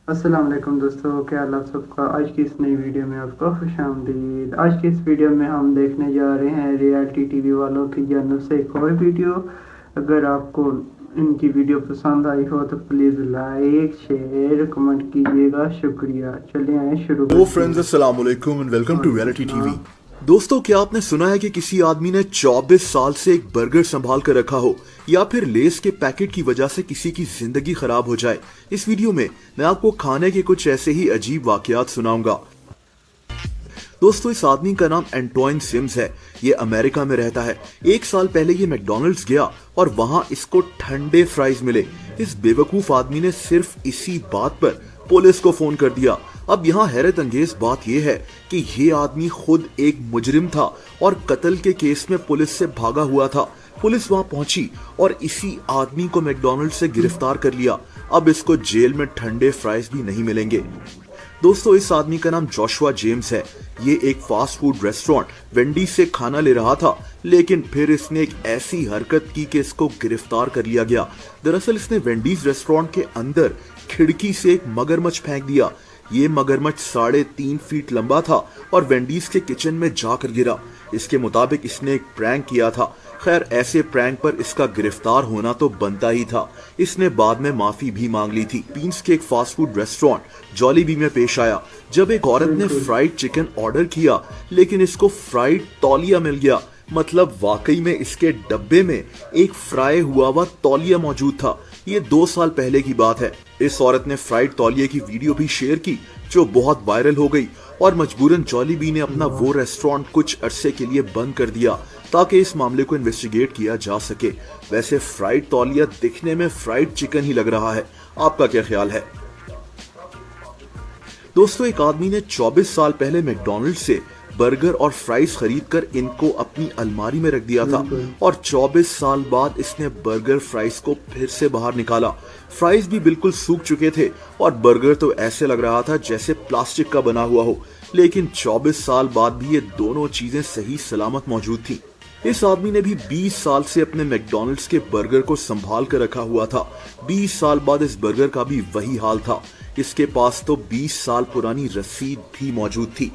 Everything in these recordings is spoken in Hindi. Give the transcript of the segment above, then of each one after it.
अस्सलाम वालेकुम दोस्तों, क्या हाल आप सबका। आज की इस नई वीडियो में आपका खुशामदीद। आज की इस वीडियो में हम देखने जा रहे हैं रियलिटी टीवी वालों की जानब से एक और वीडियो। अगर आपको इनकी वीडियो पसंद आई हो तो प्लीज़ लाइक शेयर कमेंट कीजिएगा, शुक्रिया। चलिए आए शुरू हेलो करते फ्रेंड्स, हैं। अस्सलाम वालेकुम एंड वेलकम टू वालेकुम रियलिटी टीवी। सलाम। दोस्तों, क्या आपने सुना है कि किसी आदमी ने 24 साल से एक बर्गर संभाल कर रखा हो, या फिर लेस के पैकेट की वजह से किसी की जिंदगी खराब हो जाए। इस वीडियो में मैं आपको खाने के कुछ ऐसे ही अजीब वाकयात सुनाऊंगा। दोस्तों, इस आदमी का नाम एंटोइन सिम्स है। ये अमेरिका में रहता है। एक साल पहले ये मैकडॉनल्ड्स गया और वहां इसको ठंडे फ्राइज मिले। इस बेवकूफ आदमी ने सिर्फ इसी बात पर पुलिस को फोन कर दिया। अब यहाँ हैरत अंगेज बात यह है कि ये आदमी खुद एक मुजरिम था और कत्ल के केस में पुलिस से भागा हुआ था। पुलिस वहां पहुंची और इसी आदमी को मैकडॉनल्ड से गिरफ्तार कर लिया। अब इसको जेल में ठंडे फ्राइज भी नहीं मिलेंगे। दोस्तों, इस आदमी का नाम जोशुआ जेम्स है। ये एक फास्ट फूड रेस्टोरेंट वेंडीज से खाना ले रहा था, लेकिन फिर इसने एक ऐसी हरकत की कि इसको गिरफ्तार कर लिया गया। दरअसल इसने वेंडीज रेस्टोरेंट के अंदर खिड़की से एक मगरमच्छ फेंक दिया। ये मगरमच्छ 3.5 फीट लंबा था और वेंडीज के किचन में जाकर गिरा। इसके मुताबिक इसने एक प्रैंक किया था। खैर, ऐसे प्रैंक पर इसका गिरफ्तार होना तो बनता ही था। इसने बाद में माफी भी मांग ली थी। पीन्स के एक फास्ट फूड रेस्टोरेंट जॉलीबी में पेश आया जब एक औरत ने बिल्कुल। फ्राइड चिकन ऑर्डर किया, लेकिन इसको फ्राइड तौलिया मिल गया। मतलब वाकई में इसके डब्बे में एक फ्राई हुआ तौलिया मौजूद था। ये 2 साल पहले की बात है। इस औरत ने फ्राइड तौलिए की वीडियो भी शेयर की, जो बहुत वायरल हो गई और मजबूरन जॉलीबी ने अपना वो रेस्टोरेंट कुछ अरसे के लिए बंद कर दिया ताकि इस मामले को इन्वेस्टिगेट किया जा सके। वैसे फ्राइड तौलिया दिखने में फ्राइड चिकन ही लग रहा है। आपका क्या ख्याल है? दोस्तों, एक आदमी ने 24 साल पहले मैकडॉनल्ड से बर्गर और फ्राइज खरीदकर इनको अपनी अलमारी में रख दिया था बिल्कुल। और 24 साल बाद इसने बर्गर फ्राइज को फिर से बाहर निकाला। फ्राइज भी बिल्कुल सूख चुके थे और बर्गर तो ऐसे लग रहा था जैसे प्लास्टिक का बना हुआ हो। लेकिन 24 साल बाद भी ये दोनों चीजें सही सलामत मौजूद थी। इस आदमी ने भी 20 साल से अपने मैकडॉनल्ड्स के बर्गर को संभाल कर रखा हुआ था। 20 साल बाद इस बर्गर का भी वही हाल था। इसके पास तो 20 साल पुरानी रसीद भी मौजूद थी।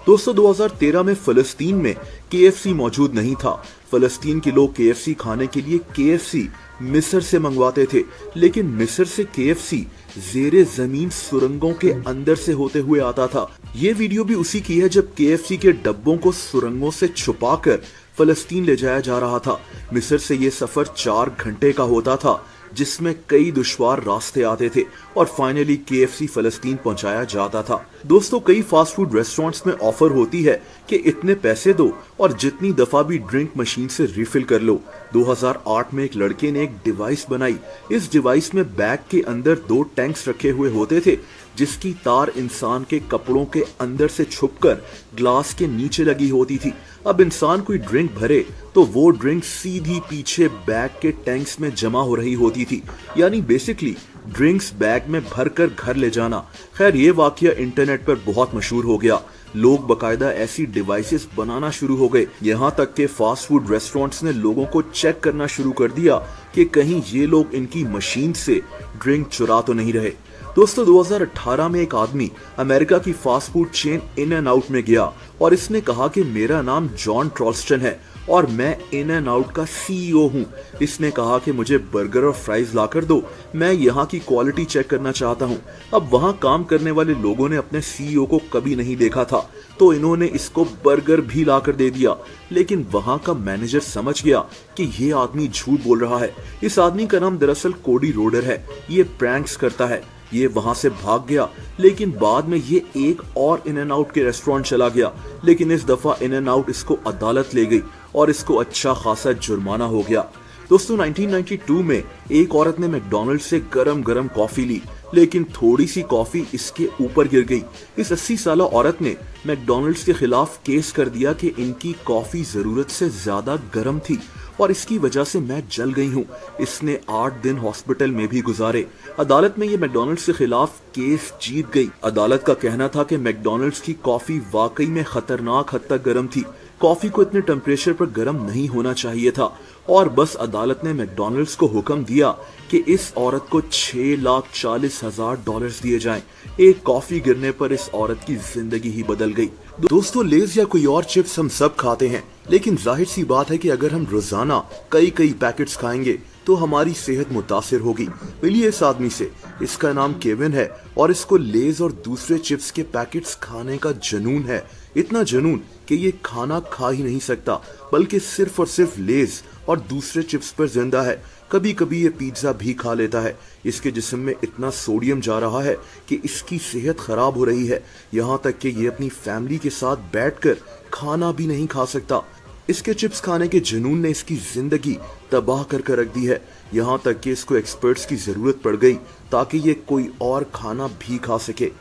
दोस्तों, 2013 में फलस्तीन में केएफसी मौजूद नहीं था। फलस्तीन के लोग केएफसी खाने के लिए केएफसी मिस्र से मंगवाते थे, लेकिन मिस्र से केएफसी जेरे जमीन सुरंगों के अंदर से होते हुए आता था। ये वीडियो भी उसी की है जब केएफसी के डब्बों को सुरंगों से छुपाकर फलस्तीन ले जाया जा रहा था। मिस्र से ये सफर 4 घंटे का होता था, जिसमें कई दुश्वार रास्ते आते थे और फाइनली केएफसी फलस्तीन पहुंचाया जाता था। दोस्तों, कई फास्ट फूड रेस्टोरेंट्स में ऑफर होती है कि इतने पैसे दो और जितनी दफा भी ड्रिंक मशीन से रिफिल कर लो। 2008 में एक लड़के ने एक डिवाइस बनाई। इस डिवाइस में बैग के अंदर 2 टैंक्स रखे हुए होते थे, जिसकी तार इंसान के कपड़ों के अंदर से छुपकर ग्लास के नीचे लगी होती थी। अब इंसान कोई ड्रिंक भरे तो वो ड्रिंक सीधी पीछे बैग के टैंक्स में जमा हो रही होती थी। यानी बेसिकली ड्रिंक्स बैग में भरकर घर ले जाना। खैर, ये वाकया इंटरनेट पर बहुत मशहूर हो गया। लोग बकायदा ऐसी डिवाइसेस बनाना शुरू हो गए। यहाँ तक के फास्ट फूड रेस्टोरेंट्स ने लोगों को चेक करना शुरू कर दिया कि कहीं ये लोग इनकी मशीन से ड्रिंक चुरा तो नहीं रहे। दोस्तों, 2018 में एक आदमी अमेरिका की fast food chain in and out में गया और इसने कहा कि मेरा नाम जॉन ट्रॉल्स्टन है और मैं इन एंड आउट का सीईओ हूं। इसने कहा कि मुझे बर्गर और फ्राइज लाकर दो, मैं यहाँ की क्वालिटी चेक करना चाहता हूँ। अब वहाँ काम करने वाले लोगों ने अपने सीईओ को कभी नहीं देखा था, तो इन्होंने इसको बर्गर भी लाकर दे दिया। लेकिन वहाँ का मैनेजर समझ गया कि ये आदमी झूठ बोल रहा है। इस आदमी का नाम दरअसल कोडी रोडर है। ये प्रैंक्स करता है। ये वहां से भाग गया, लेकिन बाद में ये एक और इन एंड आउट के रेस्टोरेंट चला गया। लेकिन इस दफा इन एंड आउट इसको अदालत ले गई और इसको अच्छा खासा जुर्माना हो गया। दोस्तों, 1992 में एक औरत ने मैकडॉनल्ड से गरम गरम कॉफी ली, लेकिन थोड़ी सी कॉफी इसके ऊपर गिर गई। इस 80 साला औरत ने मैकडॉनल्ड्स के खिलाफ केस कर दिया कि इनकी कॉफी जरूरत से ज्यादा गर्म थी और इसकी वजह से मैं जल गई हूँ। इसने 8 दिन हॉस्पिटल में भी गुजारे। अदालत में ये मैकडॉनल्ड्स के खिलाफ केस जीत गई। अदालत का कहना था कि मैकडॉनल्ड्स की कॉफी वाकई में खतरनाक हद तक गर्म थी। कॉफी को इतने टेम्परेचर पर गर्म नहीं होना चाहिए था और बस अदालत ने मैकडॉनल्ड्स को हुक्म दिया कि इस औरत को $6,40,000 दिए जाएं। एक कॉफी गिरने पर इस औरत की जिंदगी ही बदल गई। दोस्तों, लेज या कोई और चिप्स हम सब खाते हैं, लेकिन जाहिर सी बात है कि अगर हम रोजाना कई पैकेट्स खाएंगे तो हमारी सेहत मुतासिर होगी। मिलिए इस आदमी से, इसका नाम केविन है और इसको लेज और दूसरे चिप्स के पैकेट्स खाने का जुनून है। इतना जुनून कि ये खाना खा ही नहीं सकता, बल्कि सिर्फ और सिर्फ लेज और दूसरे चिप्स पर जिंदा है। कभी कभी ये पिज्जा भी खा लेता है। इसके जिस्म में इतना सोडियम जा रहा है कि इसकी सेहत खराब हो रही है, यहाँ तक कि ये अपनी फैमिली के साथ बैठकर खाना भी नहीं खा सकता। इसके चिप्स खाने के जुनून ने इसकी जिंदगी तबाह कर रख दी है, यहाँ तक कि इसको एक्सपर्ट्स की जरूरत पड़ गई ताकि ये कोई और खाना भी खा सके।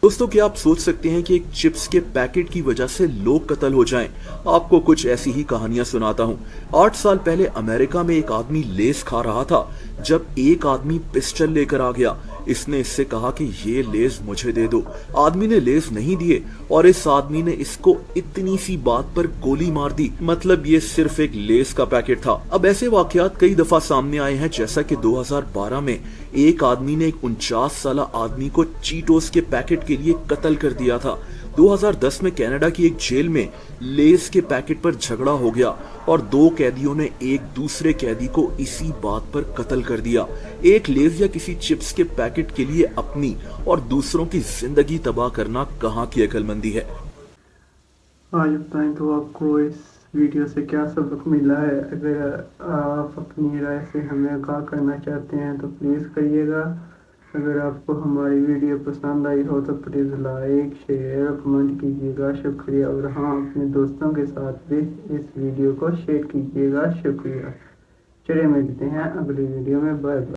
दोस्तों, क्या आप सोच सकते हैं कि एक चिप्स के पैकेट की वजह से लोग कत्ल हो जाएं? आपको कुछ ऐसी ही कहानियां सुनाता हूं। 8 साल पहले अमेरिका में एक आदमी लेस खा रहा था जब एक आदमी पिस्टल लेकर आ गया। इसने इससे कहा कि ये लेस मुझे दे दो। आदमी ने लेस नहीं दिए और इस आदमी ने इसको इतनी सी बात पर गोली मार दी। मतलब ये सिर्फ एक लेस का पैकेट था। अब ऐसे वाकयात कई दफा सामने आए हैं, जैसा कि 2012 में एक आदमी ने एक 49 साल आदमी को चीटोस के पैकेट के लिए कत्ल कर दिया था। 2010 में कनाडा की एक जेल में लेस के पैकेट पर झगड़ा हो गया और 2 कैदियों ने एक दूसरे कैदी को इसी बात पर कत्ल कर दिया। एक लेस या किसी चिप्स के पैकेट के लिए अपनी और दूसरों की जिंदगी तबाह करना कहाँ की अक्लमंदी है। आज बताएं तो आपको इस वीडियो से क्या सबक मिला है। अगर आप अपनी राय से हमें आगाह करना चाहते हैं तो प्लीज़ करिएगा। अगर आपको हमारी वीडियो पसंद आई हो तो प्लीज़ लाइक, शेयर, कमेंट कीजिएगा। शुक्रिया। और हाँ, अपने दोस्तों के साथ भी इस वीडियो को शेयर कीजिएगा। शुक्रिया। चलिए मिलते हैं अगली वीडियो में। Bye bye.